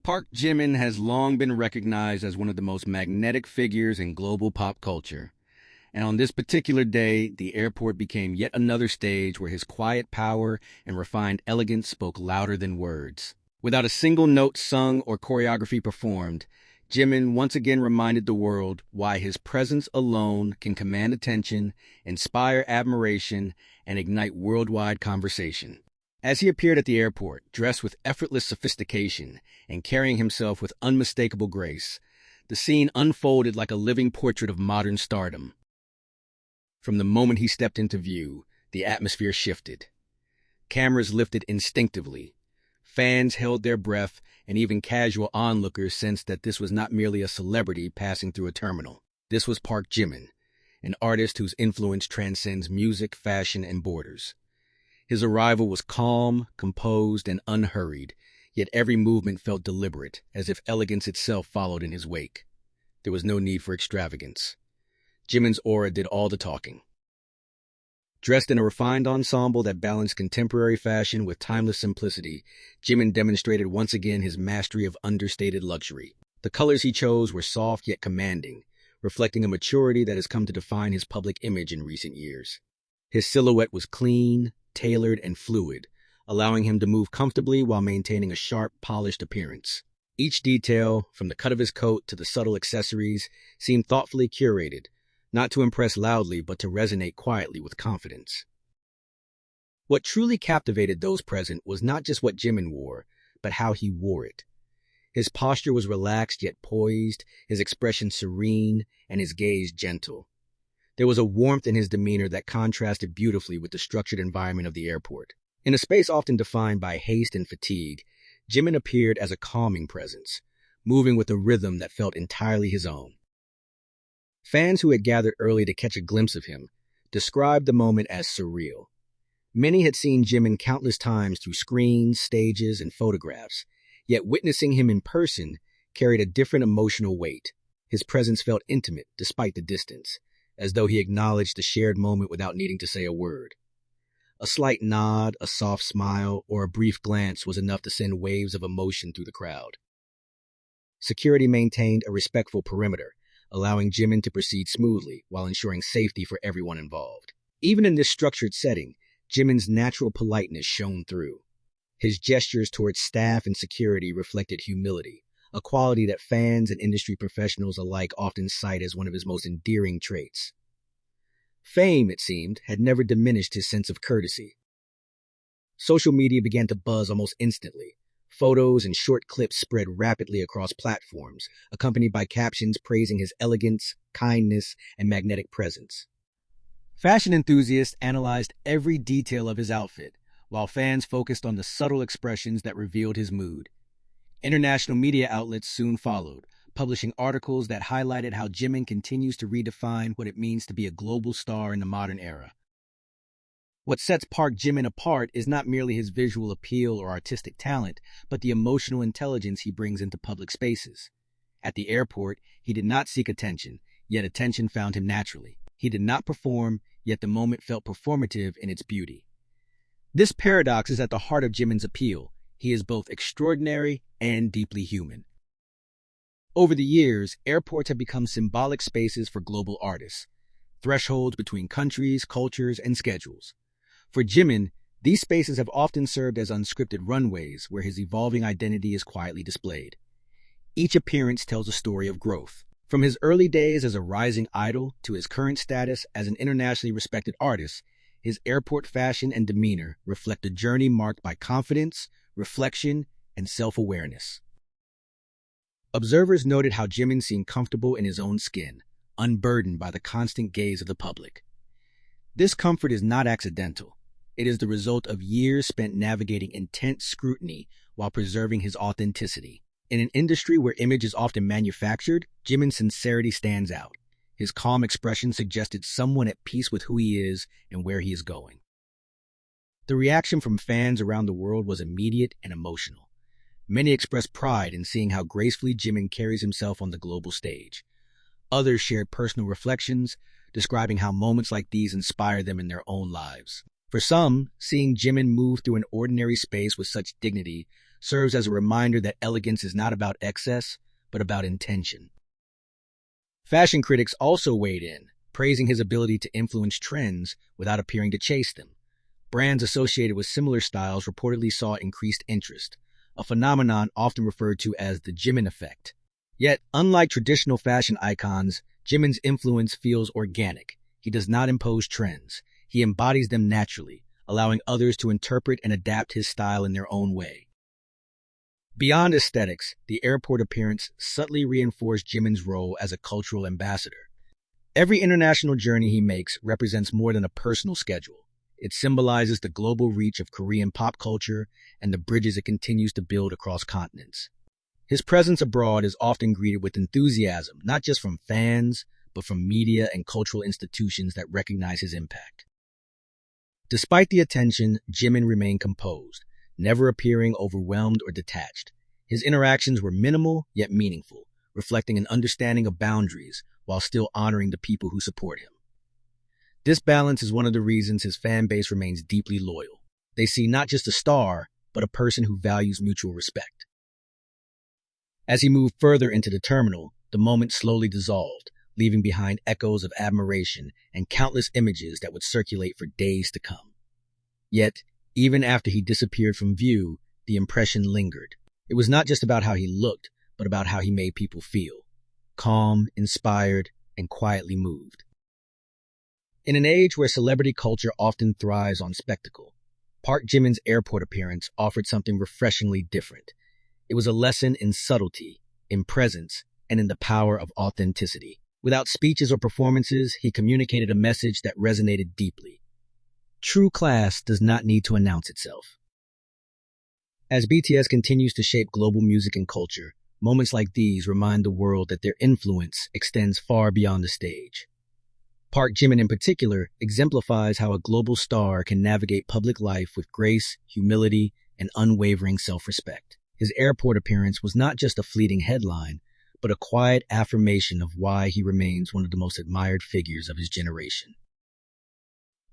Park Jimin has long been recognized as one of the most magnetic figures in global pop culture. And on this particular day, the airport became yet another stage where his quiet power and refined elegance spoke louder than words. Without a single note sung or choreography performed, Jimin once again reminded the world why his presence alone can command attention, inspire admiration, and ignite worldwide conversation. As he appeared at the airport, dressed with effortless sophistication and carrying himself with unmistakable grace, the scene unfolded like a living portrait of modern stardom. From the moment he stepped into view, the atmosphere shifted. Cameras lifted instinctively. Fans held their breath, and even casual onlookers sensed that this was not merely a celebrity passing through a terminal. This was Park Jimin, an artist whose influence transcends music, fashion, and borders. His arrival was calm, composed, and unhurried, yet every movement felt deliberate, as if elegance itself followed in his wake. There was no need for extravagance. Jimin's aura did all the talking. Dressed in a refined ensemble that balanced contemporary fashion with timeless simplicity, Jimin demonstrated once again his mastery of understated luxury. The colors he chose were soft yet commanding, reflecting a maturity that has come to define his public image in recent years. His silhouette was clean, tailored, and fluid, allowing him to move comfortably while maintaining a sharp, polished appearance. Each detail, from the cut of his coat to the subtle accessories, seemed thoughtfully curated, not to impress loudly but to resonate quietly with confidence. What truly captivated those present was not just what Jimin wore, but how he wore it. His posture was relaxed yet poised, his expression serene, and his gaze gentle. There was a warmth in his demeanor that contrasted beautifully with the structured environment of the airport. In a space often defined by haste and fatigue, Jimin appeared as a calming presence, moving with a rhythm that felt entirely his own. Fans who had gathered early to catch a glimpse of him described the moment as surreal. Many had seen Jimin countless times through screens, stages, and photographs, yet witnessing him in person carried a different emotional weight. His presence felt intimate despite the distance, as though he acknowledged the shared moment without needing to say a word. A slight nod, a soft smile, or a brief glance was enough to send waves of emotion through the crowd. Security maintained a respectful perimeter, allowing Jimin to proceed smoothly while ensuring safety for everyone involved. Even in this structured setting, Jimin's natural politeness shone through. His gestures towards staff and security reflected humility, a quality that fans and industry professionals alike often cite as one of his most endearing traits. Fame, it seemed, had never diminished his sense of courtesy. Social media began to buzz almost instantly. Photos and short clips spread rapidly across platforms, accompanied by captions praising his elegance, kindness, and magnetic presence. Fashion enthusiasts analyzed every detail of his outfit, while fans focused on the subtle expressions that revealed his mood. International media outlets soon followed, publishing articles that highlighted how Jimin continues to redefine what it means to be a global star in the modern era. What sets Park Jimin apart is not merely his visual appeal or artistic talent, but the emotional intelligence he brings into public spaces. At the airport, he did not seek attention, yet attention found him naturally. He did not perform, yet the moment felt performative in its beauty. This paradox is at the heart of Jimin's appeal. He is both extraordinary and deeply human. Over the years, airports have become symbolic spaces for global artists, thresholds between countries, cultures, and schedules. For Jimin, these spaces have often served as unscripted runways where his evolving identity is quietly displayed. Each appearance tells a story of growth. From his early days as a rising idol to his current status as an internationally respected artist, his airport fashion and demeanor reflect a journey marked by confidence, reflection, and self-awareness. Observers noted how Jimin seemed comfortable in his own skin, unburdened by the constant gaze of the public. This comfort is not accidental. It is the result of years spent navigating intense scrutiny while preserving his authenticity. In an industry where image is often manufactured, Jimin's sincerity stands out. His calm expression suggested someone at peace with who he is and where he is going. The reaction from fans around the world was immediate and emotional. Many expressed pride in seeing how gracefully Jimin carries himself on the global stage. Others shared personal reflections, describing how moments like these inspire them in their own lives. For some, seeing Jimin move through an ordinary space with such dignity serves as a reminder that elegance is not about excess, but about intention. Fashion critics also weighed in, praising his ability to influence trends without appearing to chase them. Brands associated with similar styles reportedly saw increased interest, a phenomenon often referred to as the Jimin effect. Yet, unlike traditional fashion icons, Jimin's influence feels organic. He does not impose trends. He embodies them naturally, allowing others to interpret and adapt his style in their own way. Beyond aesthetics, the airport appearance subtly reinforced Jimin's role as a cultural ambassador. Every international journey he makes represents more than a personal schedule. It symbolizes the global reach of Korean pop culture and the bridges it continues to build across continents. His presence abroad is often greeted with enthusiasm, not just from fans, but from media and cultural institutions that recognize his impact. Despite the attention, Jimin remained composed, never appearing overwhelmed or detached. His interactions were minimal yet meaningful, reflecting an understanding of boundaries while still honoring the people who support him. This balance is one of the reasons his fan base remains deeply loyal. They see not just a star, but a person who values mutual respect. As he moved further into the terminal, the moment slowly dissolved, leaving behind echoes of admiration and countless images that would circulate for days to come. Yet, even after he disappeared from view, the impression lingered. It was not just about how he looked, but about how he made people feel. Calm, inspired, and quietly moved. In an age where celebrity culture often thrives on spectacle, Park Jimin's airport appearance offered something refreshingly different. It was a lesson in subtlety, in presence, and in the power of authenticity. Without speeches or performances, he communicated a message that resonated deeply. True class does not need to announce itself. As BTS continues to shape global music and culture, moments like these remind the world that their influence extends far beyond the stage. Park Jimin in particular exemplifies how a global star can navigate public life with grace, humility, and unwavering self-respect. His airport appearance was not just a fleeting headline, but a quiet affirmation of why he remains one of the most admired figures of his generation.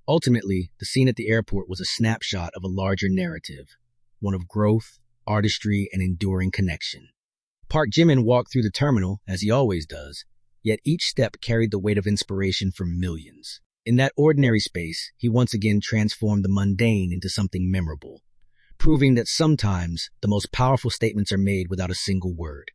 Ultimately, the scene at the airport was a snapshot of a larger narrative, one of growth, artistry, and enduring connection. Park Jimin walked through the terminal, as he always does, yet each step carried the weight of inspiration for millions. In that ordinary space, he once again transformed the mundane into something memorable, proving that sometimes the most powerful statements are made without a single word.